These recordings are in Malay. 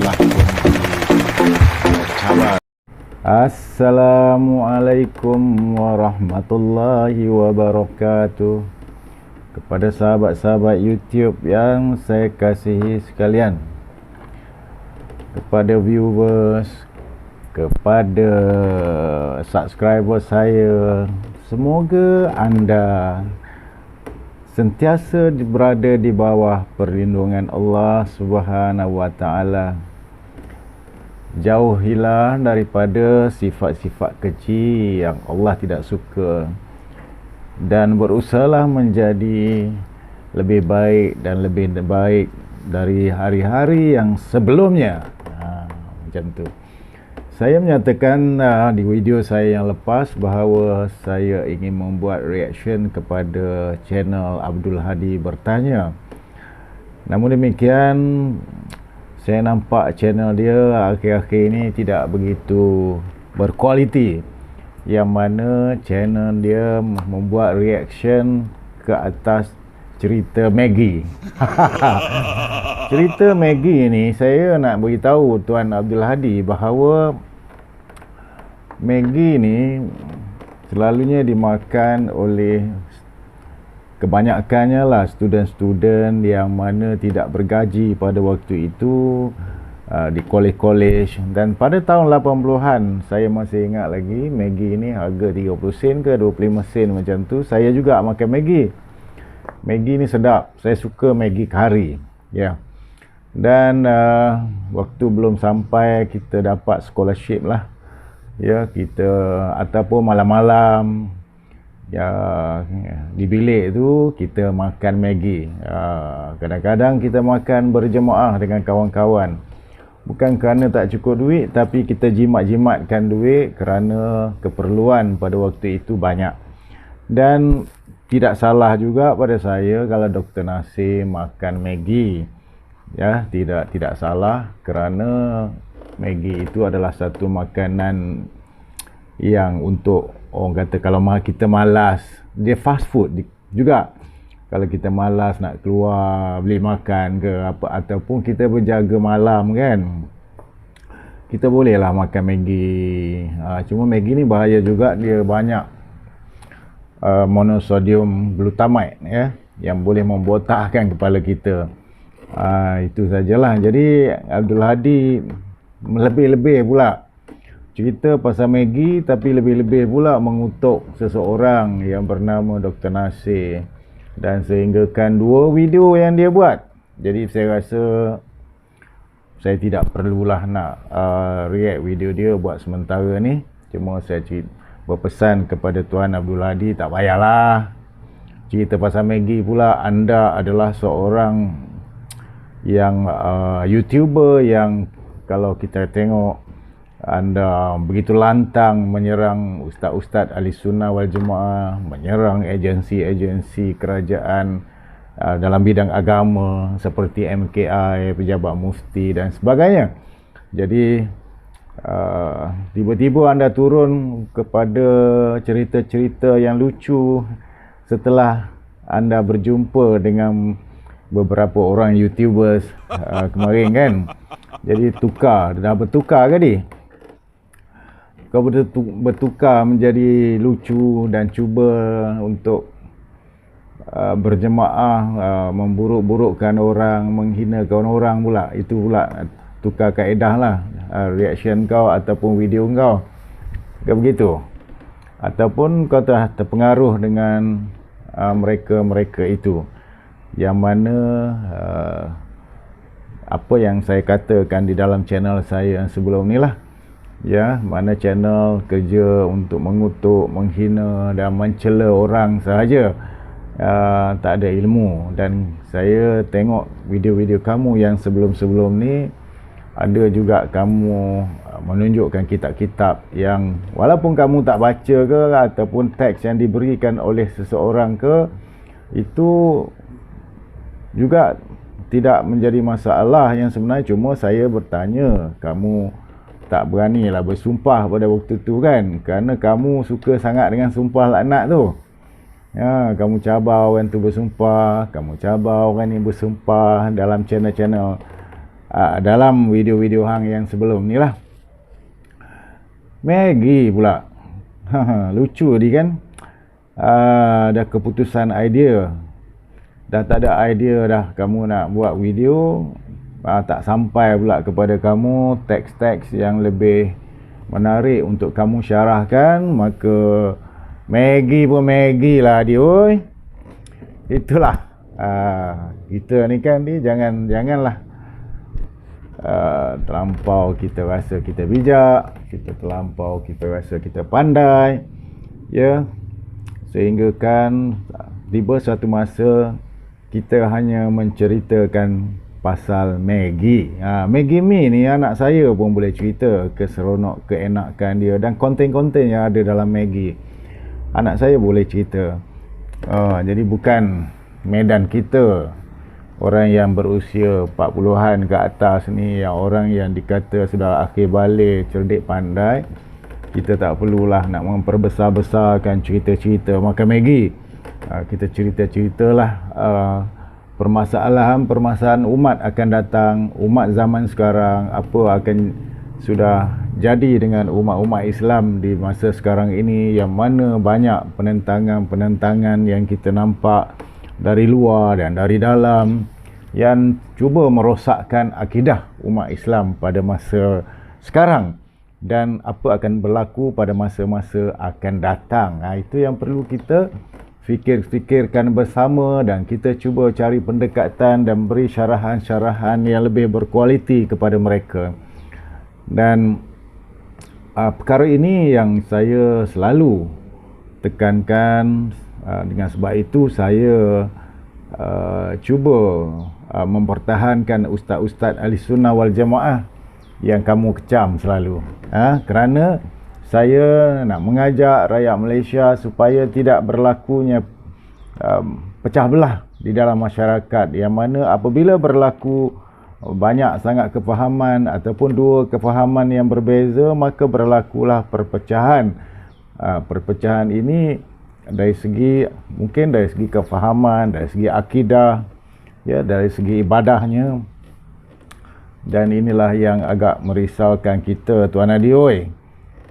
telah pun dicabar. Assalamualaikum warahmatullahi wabarakatuh. Kepada sahabat-sahabat YouTube yang saya kasihi sekalian, kepada viewers, kepada subscriber saya, semoga anda sentiasa berada di bawah perlindungan Allah Subhanahu wa taala. Jauhilah daripada sifat-sifat keji yang Allah tidak suka, dan berusahalah menjadi lebih baik dan lebih baik dari hari-hari yang sebelumnya. Macam tu. Saya menyatakan di video saya yang lepas bahawa saya ingin membuat reaction kepada channel Abdul Hadi Bertanya. Namun demikian, saya nampak channel dia akhir-akhir ini tidak begitu berkualiti, yang mana channel dia membuat reaction ke atas cerita Maggie. Cerita Maggie ni, saya nak beritahu Tuan Abdul Hadi bahawa Maggie ni selalunya dimakan oleh kebanyakannya lah student-student yang mana tidak bergaji pada waktu itu di college. Dan pada tahun 80-an, saya masih ingat lagi, Maggie ni harga 30 sen ke 25 sen macam tu. Saya juga makan Maggie. Maggie ni sedap. Saya suka Maggie kari. Ya. Dan waktu belum sampai kita dapat scholarship lah. Ya, kita ataupun malam-malam ya, di bilik tu kita makan Maggie. Kadang-kadang kita makan berjemaah dengan kawan-kawan. Bukan kerana tak cukup duit, tapi kita jimat-jimatkan duit kerana keperluan pada waktu itu banyak. Dan tidak salah juga pada saya kalau Dr. Nasir makan Maggie. Ya, tidak salah kerana Maggie itu adalah satu makanan yang untuk orang kata kalau kita malas, dia fast food juga. Kalau kita malas nak keluar beli makan ke apa, ataupun kita berjaga malam kan, kita bolehlah makan Maggie. Cuma Maggie ni bahaya juga, dia banyak monosodium glutamate ya, yang boleh membotakkan kepala kita. Itu sajalah. Jadi Abdul Hadi lebih-lebih pula cerita pasal Maggie, tapi lebih-lebih pula mengutuk seseorang yang bernama Dr. Nasir, dan sehinggakan 2 video yang dia buat. Jadi saya rasa saya tidak perlulah nak react video dia buat sementara ni. Cuma saya berpesan kepada Tuan Abdul Hadi, tak payahlah cerita pasal Maggie pula. Anda adalah seorang yang YouTuber yang kalau kita tengok anda begitu lantang menyerang ustaz-ustaz ahli sunnah wal jemaah, menyerang agensi-agensi kerajaan dalam bidang agama seperti MKI, pejabat mufti dan sebagainya. Jadi tiba-tiba anda turun kepada cerita-cerita yang lucu setelah anda berjumpa dengan beberapa orang YouTubers kemarin kan. Jadi dah bertukar ke ni? Kau bertukar menjadi lucu dan cuba untuk berjemaah, memburuk-burukkan orang, menghinakan orang pula. Itu pula tukar kaedah lah reaction kau ataupun video kau. Ke begitu? Ataupun kau telah terpengaruh dengan mereka-mereka itu, yang mana apa yang saya katakan di dalam channel saya yang sebelum ni lah, ya, mana channel kerja untuk mengutuk, menghina dan mencela orang sahaja, tak ada ilmu. Dan saya tengok video-video kamu yang sebelum-sebelum ni, ada juga kamu menunjukkan kitab-kitab yang walaupun kamu tak baca ke, ataupun teks yang diberikan oleh seseorang ke, itu juga tidak menjadi masalah yang sebenarnya. Cuma saya bertanya, kamu tak beranilah bersumpah pada waktu tu kan, kerana kamu suka sangat dengan sumpah laknat tu. Ya, kamu cabar orang tu bersumpah, kamu cabar orang ni bersumpah dalam channel-channel dalam video-video hang yang sebelum ni lah. Maggi pula. Lucu dia kan. Dah keputusan idea. Dah tak ada idea dah kamu nak buat video. Tak sampai pula kepada kamu teks-teks yang lebih menarik untuk kamu syarahkan. Maka Maggi pun Maggi lah dia, oi. Itulah. Kita ni kan ni janganlah terlampau kita rasa kita bijak, kita terlampau kita rasa kita pandai, ya, sehingga kan tiba satu masa kita hanya menceritakan pasal Maggi. Maggi Mi ni anak saya pun boleh cerita keseronok, keenakan dia dan konten-konten yang ada dalam Maggi. Anak saya boleh cerita. Jadi bukan medan kita, orang yang berusia 40-an ke atas ni, yang orang yang dikata sudah akhir balik, cerdik, pandai, kita tak perlulah nak memperbesar-besarkan cerita-cerita makan Maggi. Kita cerita-ceritalah permasalahan umat akan datang, umat zaman sekarang, apa akan sudah jadi dengan umat-umat Islam di masa sekarang ini, yang mana banyak penentangan-penentangan yang kita nampak dari luar dan dari dalam yang cuba merosakkan akidah umat Islam pada masa sekarang dan apa akan berlaku pada masa-masa akan datang. Itu yang perlu kita fikirkan bersama dan kita cuba cari pendekatan dan beri syarahan-syarahan yang lebih berkualiti kepada mereka. Dan perkara ini yang saya selalu tekankan. Dengan sebab itu saya cuba mempertahankan ustaz-ustaz ahli sunnah wal jamaah yang kamu kecam selalu, kerana saya nak mengajak rakyat Malaysia supaya tidak berlakunya pecah belah di dalam masyarakat, yang mana apabila berlaku banyak sangat kefahaman ataupun dua kefahaman yang berbeza, maka berlakulah perpecahan. Perpecahan ini dari segi kefahaman, dari segi akidah, ya, dari segi ibadahnya. Dan inilah yang agak merisaukan kita, Tuan Adi, oi.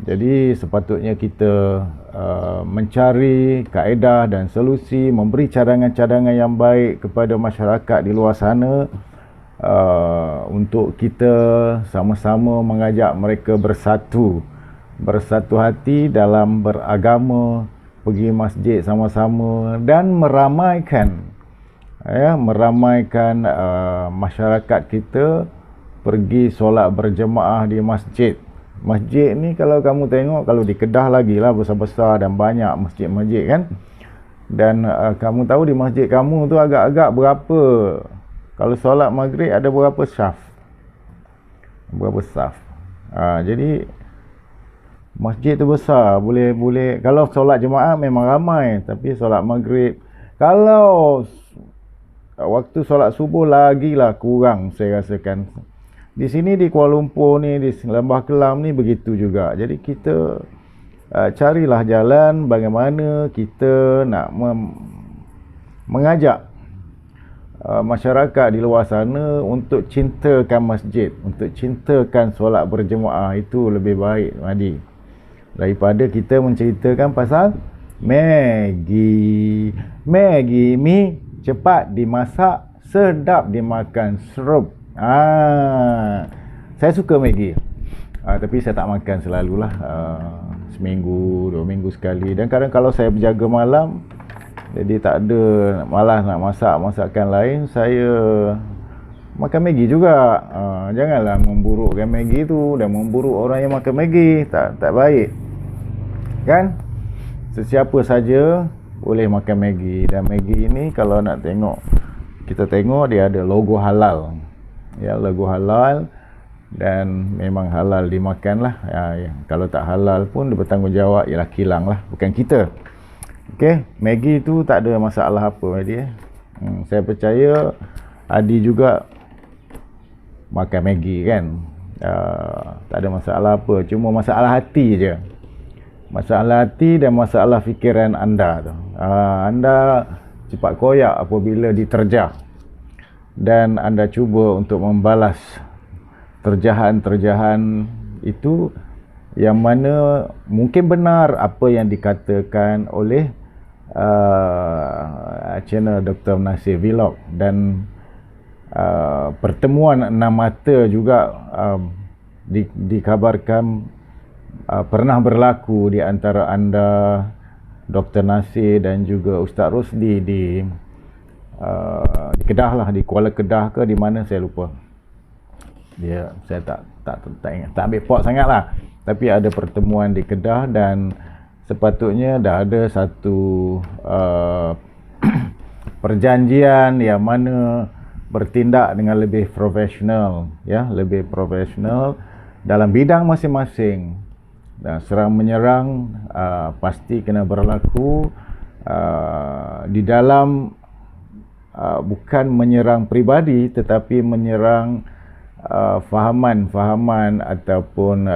Jadi sepatutnya kita mencari kaedah dan solusi, memberi cadangan-cadangan yang baik kepada masyarakat di luar sana, untuk kita sama-sama mengajak mereka bersatu hati dalam beragama, pergi masjid sama-sama dan meramaikan masyarakat kita pergi solat berjemaah di masjid. Masjid ni kalau kamu tengok, kalau di Kedah lagi lah besar-besar dan banyak masjid-masjid kan. Dan kamu tahu di masjid kamu tu agak-agak berapa, kalau solat maghrib ada berapa saf? Jadi masjid tu besar, boleh kalau solat jemaah memang ramai, tapi solat maghrib, kalau waktu solat subuh lagilah kurang saya rasakan. Di sini di Kuala Lumpur ni, di Lembah Kelam ni begitu juga. Jadi kita carilah jalan bagaimana kita nak mengajak masyarakat di luar sana untuk cintakan masjid, untuk cintakan solat berjemaah. Itu lebih baik, Madi, daripada kita menceritakan pasal Maggi Mi, cepat dimasak, sedap dimakan, serup. Saya suka Maggi, tapi saya tak makan selalulah, seminggu, 2 minggu sekali. Dan kadang kalau saya berjaga malam, jadi tak ada, malas nak masak masakan lain, saya makan Maggi juga. Janganlah memburukkan Maggi tu dan memburuk orang yang makan Maggi. Tak baik kan. Sesiapa saja boleh makan Maggi. Dan Maggi ini kalau nak tengok, kita tengok dia ada logo halal, ya, logo halal, dan memang halal dimakan lah. Kalau tak halal pun dia bertanggungjawab, ialah kilang lah, bukan kita. Okey, Maggi tu tak ada masalah apa, Adi. Saya percaya Adi juga makan Maggi kan. Tak ada masalah apa, cuma masalah hati je. Masalah hati dan masalah fikiran anda tu. Anda cepat koyak apabila diterjah, dan anda cuba untuk membalas terjahan-terjahan itu yang mana mungkin benar apa yang dikatakan oleh channel Dr. Nasir Vlog, dan pertemuan enam mata juga dikabarkan pernah berlaku di antara anda, Dr. Nasir dan juga Ustaz Rosdi di Kedah lah, di Kuala Kedah ke di mana saya lupa. Saya tak ingat, tak ambil pot sangat lah. Tapi ada pertemuan di Kedah dan sepatutnya dah ada satu perjanjian yang mana bertindak dengan lebih profesional, ya, lebih profesional dalam bidang masing-masing. Dan serang menyerang pasti kena berlaku di dalam bukan menyerang pribadi tetapi menyerang fahaman-fahaman ataupun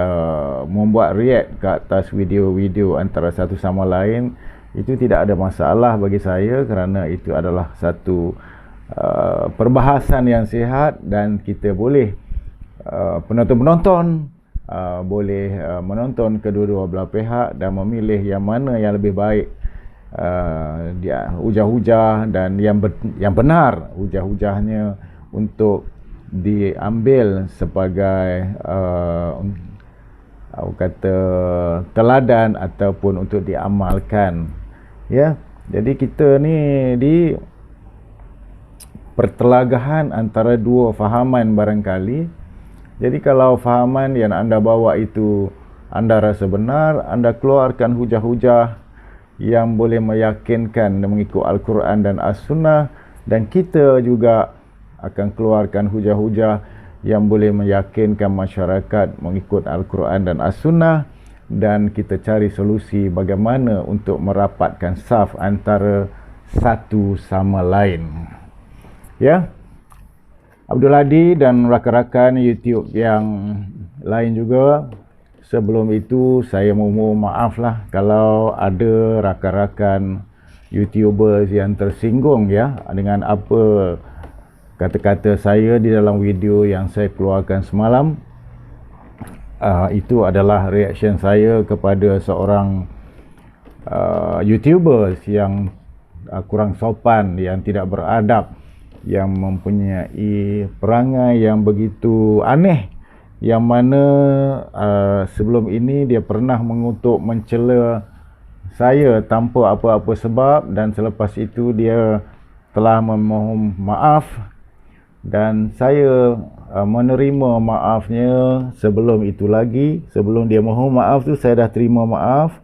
membuat react ke atas video-video antara satu sama lain. Itu tidak ada masalah bagi saya kerana itu adalah satu perbahasan yang sihat dan kita boleh penonton-penonton boleh menonton kedua-dua belah pihak dan memilih yang mana yang lebih baik, dia hujah-hujah dan yang benar hujah-hujahnya untuk diambil sebagai kata teladan ataupun untuk diamalkan, ya. Jadi kita ni di pertelagahan antara dua fahaman barangkali. Jadi kalau fahaman yang anda bawa itu anda rasa benar, anda keluarkan hujah-hujah yang boleh meyakinkan dan mengikut Al-Quran dan As-Sunnah, dan kita juga akan keluarkan hujah-hujah yang boleh meyakinkan masyarakat mengikut Al-Quran dan As-Sunnah, dan kita cari solusi bagaimana untuk merapatkan saf antara satu sama lain, ya. Abdul Hadi dan rakan-rakan YouTube yang lain juga, sebelum itu saya mohon maaf lah kalau ada rakan-rakan YouTubers yang tersinggung, ya, dengan apa kata-kata saya di dalam video yang saya keluarkan semalam. Itu adalah reaction saya kepada seorang YouTubers yang kurang sopan, yang tidak beradab, yang mempunyai perangai yang begitu aneh, yang mana sebelum ini dia pernah mengutuk mencela saya tanpa apa-apa sebab, dan selepas itu dia telah memohon maaf dan saya menerima maafnya. Sebelum itu lagi, sebelum dia mohon maaf tu, saya dah terima maaf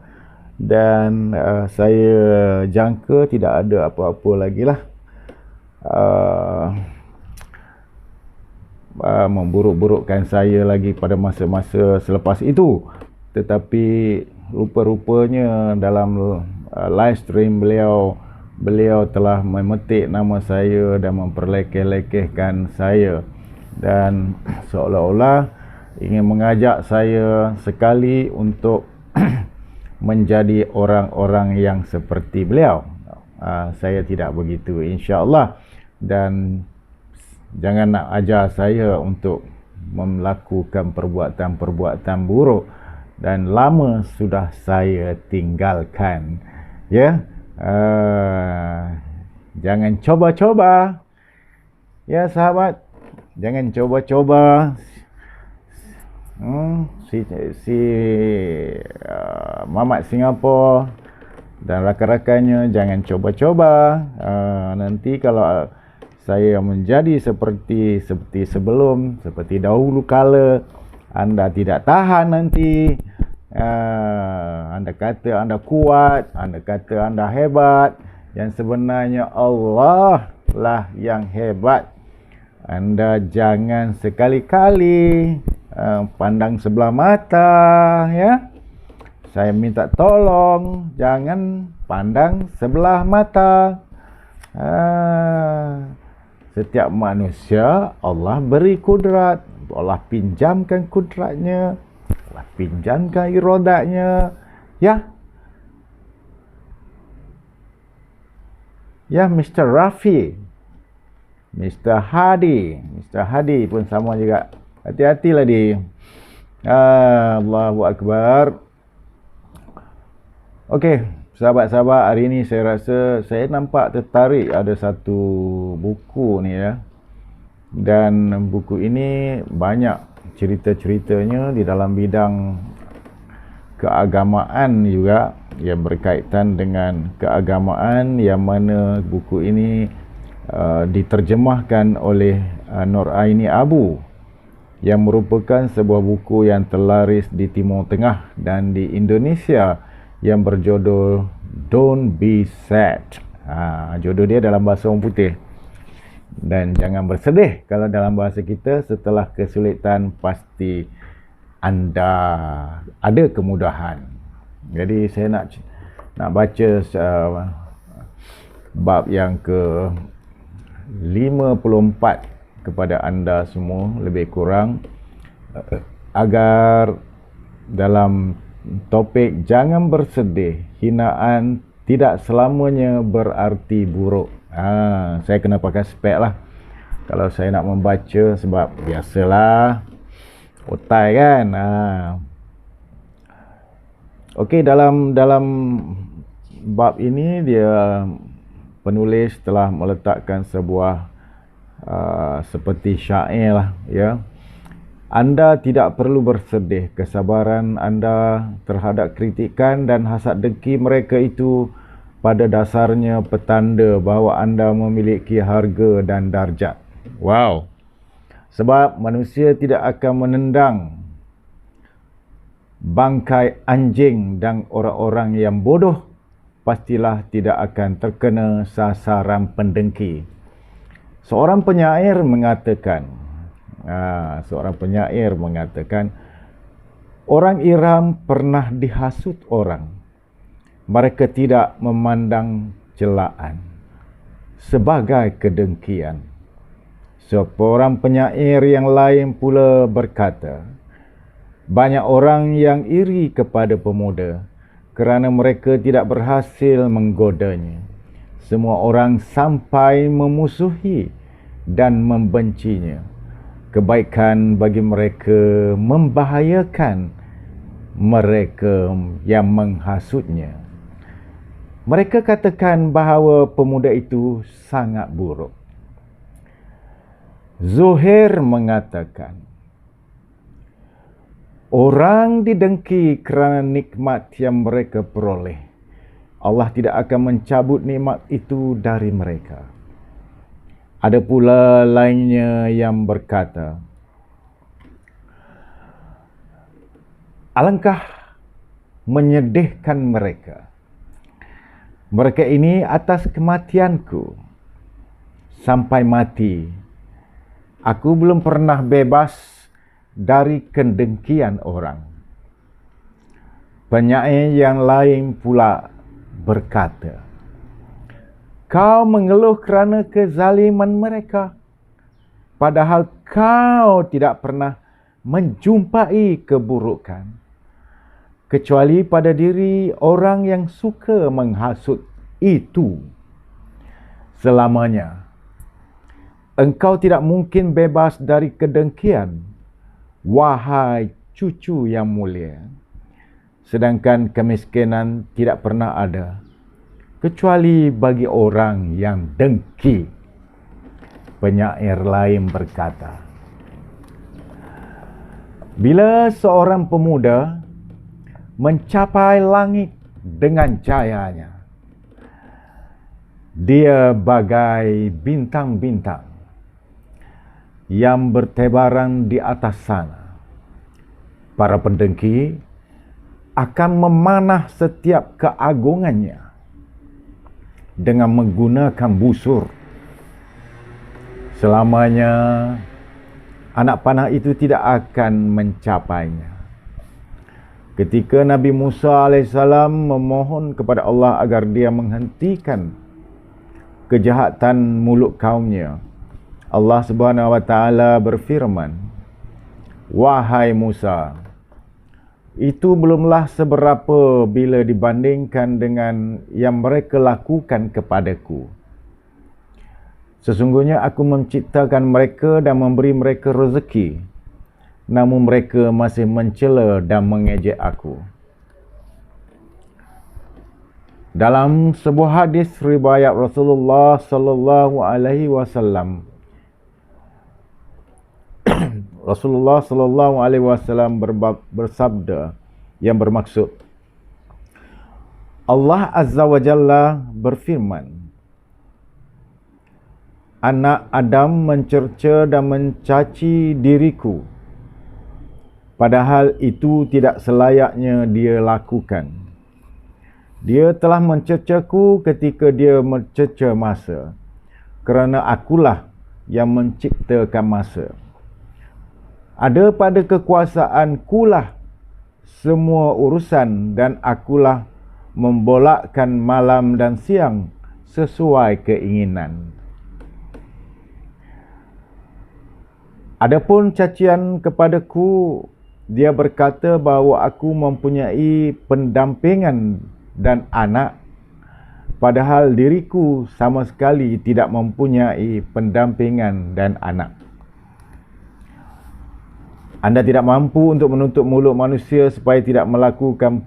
dan saya jangka tidak ada apa-apa lagi lah memburuk-burukkan saya lagi pada masa-masa selepas itu. Tetapi rupa-rupanya dalam live stream beliau telah memetik nama saya dan memperlekeh-lekehkan saya, dan seolah-olah ingin mengajak saya sekali untuk menjadi orang-orang yang seperti beliau. Saya tidak begitu, insya-Allah. Dan jangan nak ajar saya untuk melakukan perbuatan-perbuatan buruk, dan lama sudah saya tinggalkan, ya. Jangan coba-coba, ya sahabat, jangan coba-coba. Si Mamat Singapura dan rakan-rakannya jangan coba-coba. Nanti kalau saya menjadi seperti sebelum, seperti dahulu kala, anda tidak tahan nanti. Anda kata anda kuat, anda kata anda hebat, yang sebenarnya Allah lah yang hebat. Anda jangan sekali-kali pandang sebelah mata, ya. Saya minta tolong jangan pandang sebelah mata. Setiap manusia Allah beri kudrat, Allah pinjamkan kudratnya, Allah pinjamkan iradatnya, ya. Ya, Mr. Rafi, Mr. Hadi pun sama juga. Hati-hatilah dia. Allahu Akbar. Okey, sahabat-sahabat, hari ni saya rasa saya nampak tertarik ada satu buku ni ya. Dan buku ini banyak cerita-ceritanya di dalam bidang keagamaan juga, yang berkaitan dengan keagamaan, yang mana buku ini diterjemahkan oleh Nur Aini Abu, yang merupakan sebuah buku yang terlaris di Timur Tengah dan di Indonesia, yang berjudul Don't Be Sad. Jodoh dia dalam bahasa orang putih. Dan jangan bersedih, kalau dalam bahasa kita, setelah kesulitan pasti anda ada kemudahan. Jadi saya nak baca bab yang ke 54 kepada anda semua lebih kurang, agar dalam topik jangan bersedih, hinaan tidak selamanya berarti buruk. Saya kena pakai spek lah kalau saya nak membaca, sebab biasalah otai kan. Okey, dalam bab ini dia penulis telah meletakkan sebuah seperti syair lah ya. Anda tidak perlu bersedih. Kesabaran anda terhadap kritikan dan hasad dengki mereka itu pada dasarnya petanda bahawa anda memiliki harga dan darjat. Wow. Sebab manusia tidak akan menendang bangkai anjing, dan orang-orang yang bodoh pastilah tidak akan terkena sasaran pendengki. Seorang penyair mengatakan, orang Iram pernah dihasut orang. Mereka tidak memandang celaan sebagai kedengkian. Seorang penyair yang lain pula berkata, banyak orang yang iri kepada pemuda kerana mereka tidak berhasil menggodanya. Semua orang sampai memusuhi dan membencinya. Kebaikan bagi mereka membahayakan mereka yang menghasutnya. Mereka katakan bahawa pemuda itu sangat buruk. Zuhair mengatakan, orang didengki kerana nikmat yang mereka peroleh. Allah tidak akan mencabut nikmat itu dari mereka. Ada pula lainnya yang berkata, alangkah menyedihkan mereka. Mereka ini atas kematianku. Sampai mati, aku belum pernah bebas dari kedengkian orang. Penyair yang lain pula berkata, kau mengeluh kerana kezaliman mereka, padahal kau tidak pernah menjumpai keburukan kecuali pada diri orang yang suka menghasut itu. Selamanya engkau tidak mungkin bebas dari kedengkian, wahai cucu yang mulia. Sedangkan kemiskinan tidak pernah ada kecuali bagi orang yang dengki. Penyair lain berkata, bila seorang pemuda mencapai langit dengan cahayanya, dia bagai bintang-bintang yang bertebaran di atas sana. Para pendengki akan memanah setiap keagungannya dengan menggunakan busur. Selamanya anak panah itu tidak akan mencapainya. Ketika Nabi Musa AS memohon kepada Allah agar dia menghentikan kejahatan mulut kaumnya, Allah Subhanahu Wa Taala berfirman, wahai Musa, itu belumlah seberapa bila dibandingkan dengan yang mereka lakukan kepadaku. Sesungguhnya aku menciptakan mereka dan memberi mereka rezeki namun mereka masih mencela dan mengejek aku. Dalam sebuah hadis riwayat Rasulullah sallallahu alaihi wasallam, Rasulullah sallallahu alaihi wasallam bersabda yang bermaksud, Allah Azza wa Jalla berfirman, anak Adam mencerca dan mencaci diriku, padahal itu tidak selayaknya dia lakukan. Dia telah mencercaku ketika dia mencerca masa, kerana akulah yang menciptakan masa. Ada pada kekuasaankulah semua urusan dan akulah membolakkan malam dan siang sesuai keinginan. Adapun cacian kepadaku, dia berkata bahawa aku mempunyai pendampingan dan anak, padahal diriku sama sekali tidak mempunyai pendampingan dan anak. Anda tidak mampu untuk menutup mulut manusia supaya tidak melakukan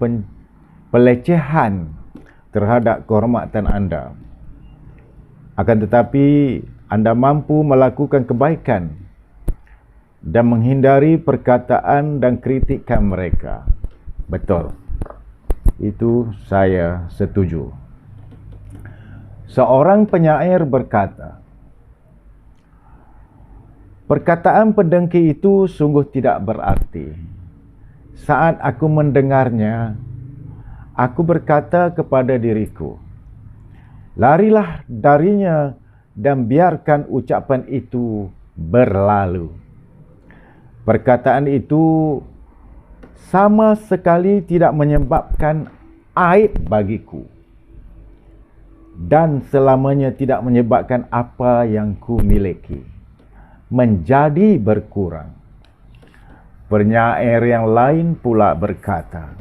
pelecehan terhadap kehormatan anda. Akan tetapi, anda mampu melakukan kebaikan dan menghindari perkataan dan kritikan mereka. Betul. Itu saya setuju. Seorang penyair berkata, perkataan pendengki itu sungguh tidak berarti. Saat aku mendengarnya, aku berkata kepada diriku, larilah darinya dan biarkan ucapan itu berlalu. Perkataan itu sama sekali tidak menyebabkan aib bagiku dan selamanya tidak menyebabkan apa yang ku miliki menjadi berkurang. Penyair yang lain pula berkata,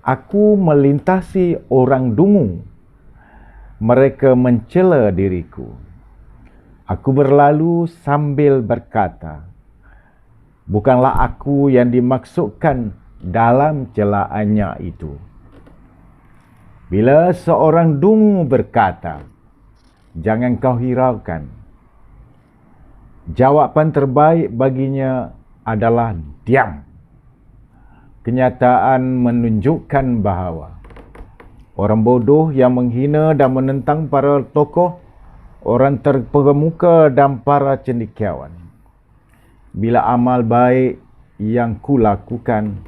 aku melintasi orang dungu, mereka mencela diriku. Aku berlalu sambil berkata, bukanlah aku yang dimaksudkan dalam celaannya itu. Bila seorang dungu berkata, jangan kau hiraukan, jawapan terbaik baginya adalah diam. Kenyataan menunjukkan bahawa orang bodoh yang menghina dan menentang para tokoh, orang terkemuka dan para cendekiawan, bila amal baik yang kulakukan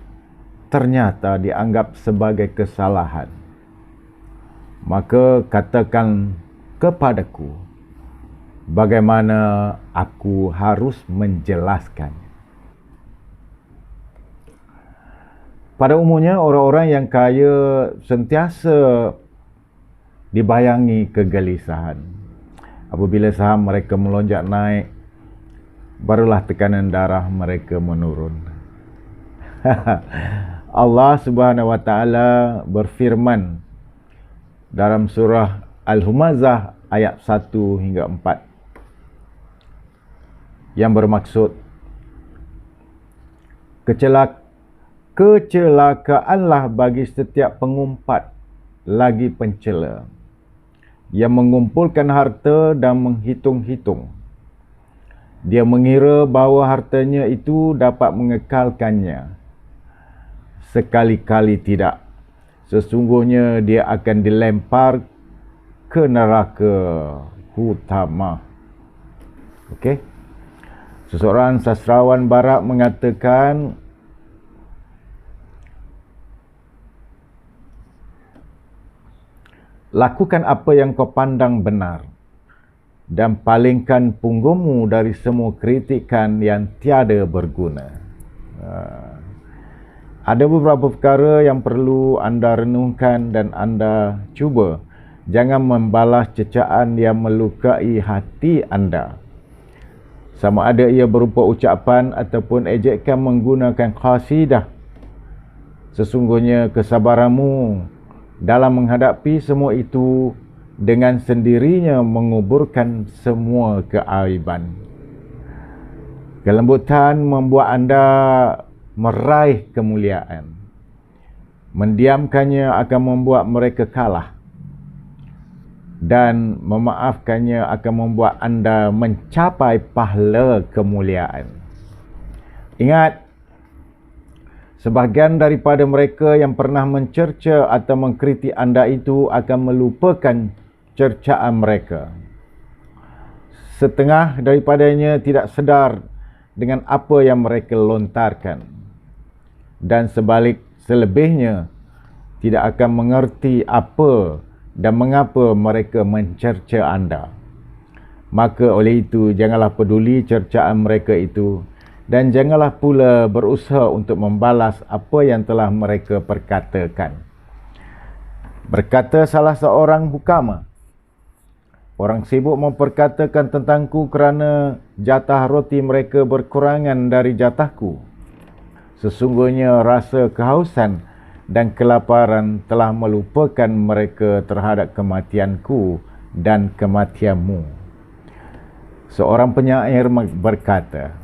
ternyata dianggap sebagai kesalahan, maka katakan kepadaku bagaimana aku harus menjelaskan. Pada umumnya orang-orang yang kaya sentiasa dibayangi kegelisahan. Apabila saham mereka melonjak naik, barulah tekanan darah mereka menurun. Allah Subhanahu wa taala berfirman dalam surah Al-Humazah ayat 1 hingga 4 yang bermaksud, kecelakaanlah bagi setiap pengumpat lagi pencela yang mengumpulkan harta dan menghitung-hitung. Dia mengira bahawa hartanya itu dapat mengekalkannya. Sekali-kali tidak. Sesungguhnya dia akan dilempar ke neraka hutama. Okey. Seseorang sastrawan barat mengatakan, lakukan apa yang kau pandang benar dan palingkan punggungmu dari semua kritikan yang tiada berguna. Ada beberapa perkara yang perlu anda renungkan dan anda cuba. Jangan membalas cecaan yang melukai hati anda. Sama ada ia berupa ucapan ataupun ejekan menggunakan qasidah. Sesungguhnya kesabaranmu dalam menghadapi semua itu dengan sendirinya menguburkan semua keaiban. Kelembutan membuat anda meraih kemuliaan. Mendiamkannya akan membuat mereka kalah. Dan memaafkannya akan membuat anda mencapai pahala kemuliaan. Ingat, sebahagian daripada mereka yang pernah mencerca atau mengkritik anda itu akan melupakan cercaan mereka. Setengah daripadanya tidak sedar dengan apa yang mereka lontarkan. Dan selebihnya tidak akan mengerti apa dan mengapa mereka mencerca anda. Maka oleh itu, janganlah peduli cercaan mereka itu. Dan janganlah pula berusaha untuk membalas apa yang telah mereka perkatakan. Berkata salah seorang hukama, orang sibuk memperkatakan tentangku kerana jatah roti mereka berkurangan dari jatahku. Sesungguhnya rasa kehausan dan kelaparan telah melupakan mereka terhadap kematianku dan kematianmu. Seorang penyair berkata,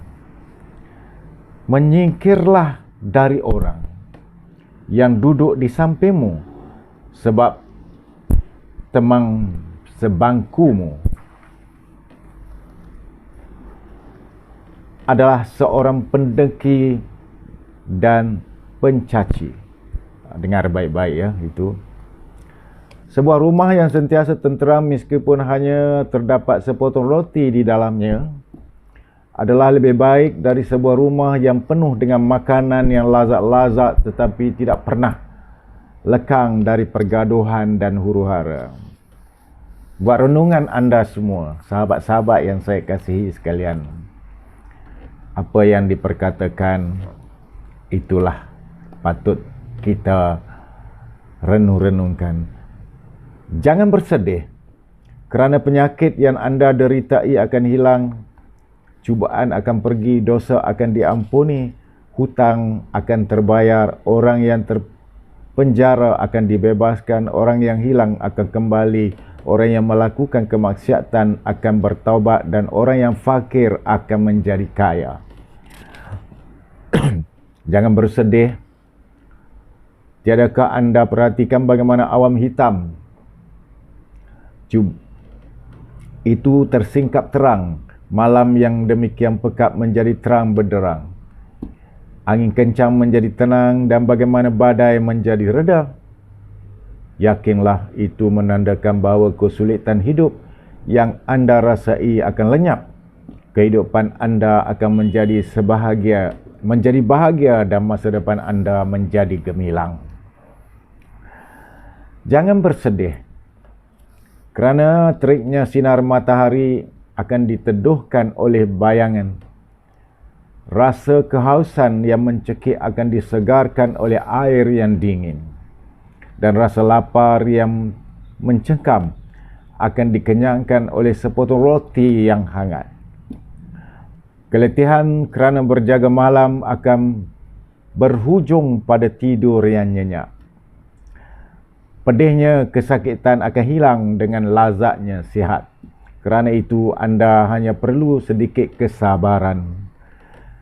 menyingkirlah dari orang yang duduk di sampingmu, sebab teman sebangkumu adalah seorang pendengki dan pencaci. Dengar baik-baik ya, itu. Sebuah rumah yang sentiasa tenteram meskipun hanya terdapat sepotong roti di dalamnya adalah lebih baik dari sebuah rumah yang penuh dengan makanan yang lazat-lazat tetapi tidak pernah lekang dari pergaduhan dan huru-hara. Buat renungan anda semua, sahabat-sahabat yang saya kasihi sekalian. Apa yang diperkatakan itulah patut kita renung-renungkan. Jangan bersedih kerana penyakit yang anda deritai akan hilang. Cubaan akan pergi, dosa akan diampuni, hutang akan terbayar, orang yang terpenjara akan dibebaskan, orang yang hilang akan kembali, orang yang melakukan kemaksiatan akan bertaubat, dan orang yang fakir akan menjadi kaya. Jangan bersedih. Tiadakah anda perhatikan bagaimana awan hitam itu tersingkap terang? Malam yang demikian pekat menjadi terang benderang. Angin kencang menjadi tenang dan bagaimana badai menjadi reda. Yakinlah itu menandakan bahawa kesulitan hidup yang anda rasai akan lenyap. Kehidupan anda akan menjadi bahagia dan masa depan anda menjadi gemilang. Jangan bersedih kerana teriknya sinar matahari akan diteduhkan oleh bayangan. Rasa kehausan yang mencekik akan disegarkan oleh air yang dingin. Dan rasa lapar yang mencengkam akan dikenyangkan oleh sepotong roti yang hangat. Keletihan kerana berjaga malam akan berhujung pada tidur yang nyenyak. Pedihnya kesakitan akan hilang dengan lazatnya sihat. Kerana itu anda hanya perlu sedikit kesabaran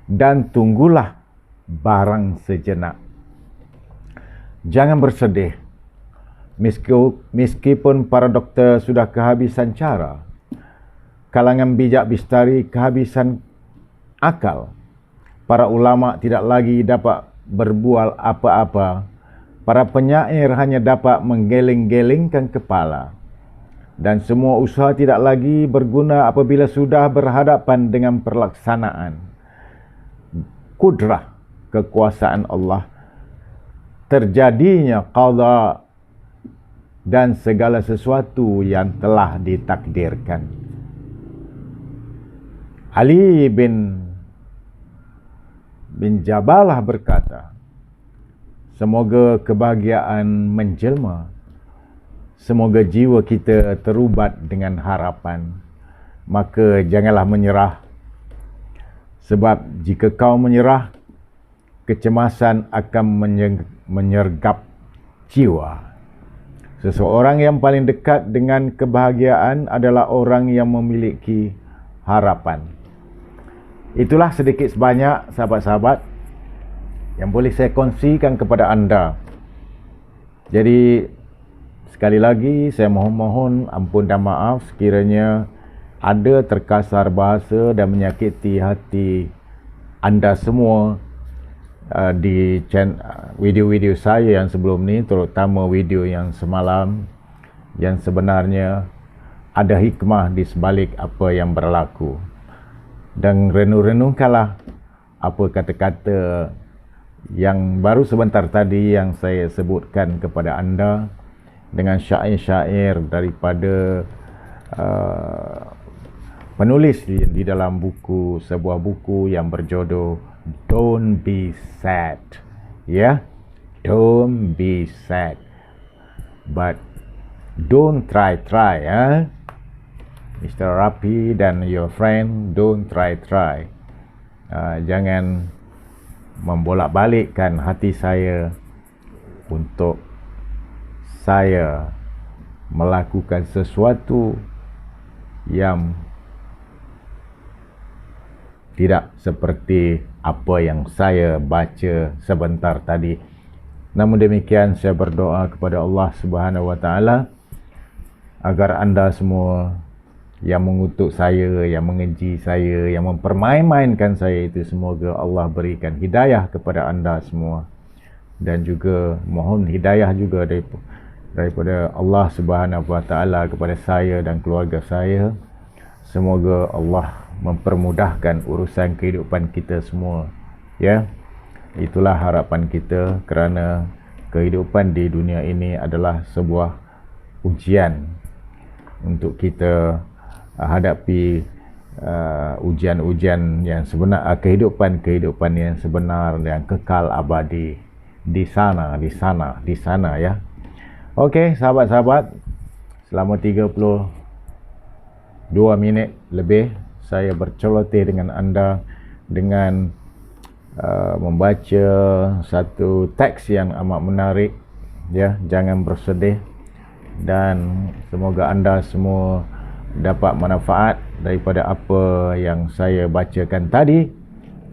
dan tunggulah barang sejenak. Jangan bersedih. Meskipun para doktor sudah kehabisan cara, kalangan bijak bistari kehabisan akal, para ulama tidak lagi dapat berbual apa-apa, para penyair hanya dapat menggeleng-gelengkan kepala. Dan semua usaha tidak lagi berguna apabila sudah berhadapan dengan pelaksanaan kudrah kekuasaan Allah, terjadinya qada dan segala sesuatu yang telah ditakdirkan. Ali bin Jabalah berkata, semoga kebahagiaan menjelma. Semoga jiwa kita terubat dengan harapan. Maka janganlah menyerah. Sebab jika kau menyerah, kecemasan akan menyergap jiwa. Seseorang yang paling dekat dengan kebahagiaan adalah orang yang memiliki harapan. itulah sedikit sebanyak sahabat-sahabat yang boleh saya kongsikan kepada anda. Jadi sekali lagi saya mohon ampun dan maaf sekiranya ada terkasar bahasa dan menyakiti hati anda semua di video-video saya yang sebelum ni, terutama video yang semalam, yang sebenarnya ada hikmah di sebalik apa yang berlaku. Dan renung-renungkanlah apa kata-kata yang baru sebentar tadi yang saya sebutkan kepada anda dengan syair-syair daripada penulis di dalam sebuah buku yang berjodoh Don't Be Sad. Don't be sad, but don't try Mr. Rapi dan your friend, don't try jangan membolak-balikkan hati saya untuk saya melakukan sesuatu yang tidak seperti apa yang saya baca sebentar tadi. Namun demikian, saya berdoa kepada Allah Subhanahu Wa Taala agar anda semua yang mengutuk saya, yang mengeji saya, yang mempermain-mainkan saya itu, semoga Allah berikan hidayah kepada anda semua. Dan juga mohon hidayah juga daripada Allah Subhanahu Wa Taala kepada saya dan keluarga saya. Semoga Allah mempermudahkan urusan kehidupan kita semua. Itulah harapan kita, kerana kehidupan di dunia ini adalah sebuah ujian untuk kita hadapi ujian-ujian yang sebenar, kehidupan yang sebenar yang kekal abadi di sana ya. Okey, sahabat-sahabat, selama 32 minit lebih saya berceloteh dengan anda dengan membaca satu teks yang amat menarik. Jangan bersedih, dan semoga anda semua dapat manfaat daripada apa yang saya bacakan tadi.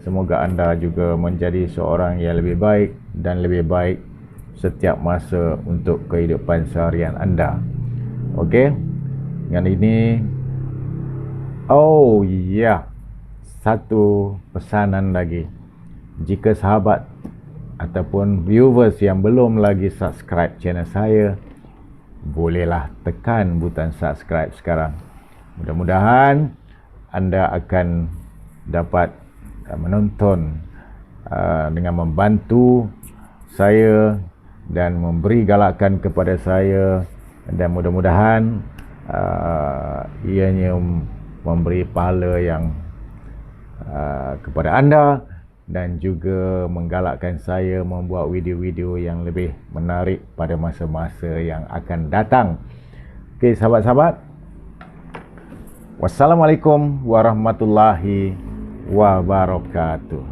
Semoga anda juga menjadi seorang yang lebih baik dan lebih baik setiap masa untuk kehidupan seharian anda. Okey, dengan ini satu pesanan lagi. Jika sahabat ataupun viewers yang belum lagi subscribe channel saya, bolehlah tekan butang subscribe sekarang. Mudah-mudahan anda akan dapat menonton dengan membantu saya dan memberi galakan kepada saya, dan mudah-mudahan ianya memberi pahala yang kepada anda, dan juga menggalakkan saya membuat video-video yang lebih menarik pada masa-masa yang akan datang. Okey, sahabat-sahabat, wassalamualaikum warahmatullahi wabarakatuh.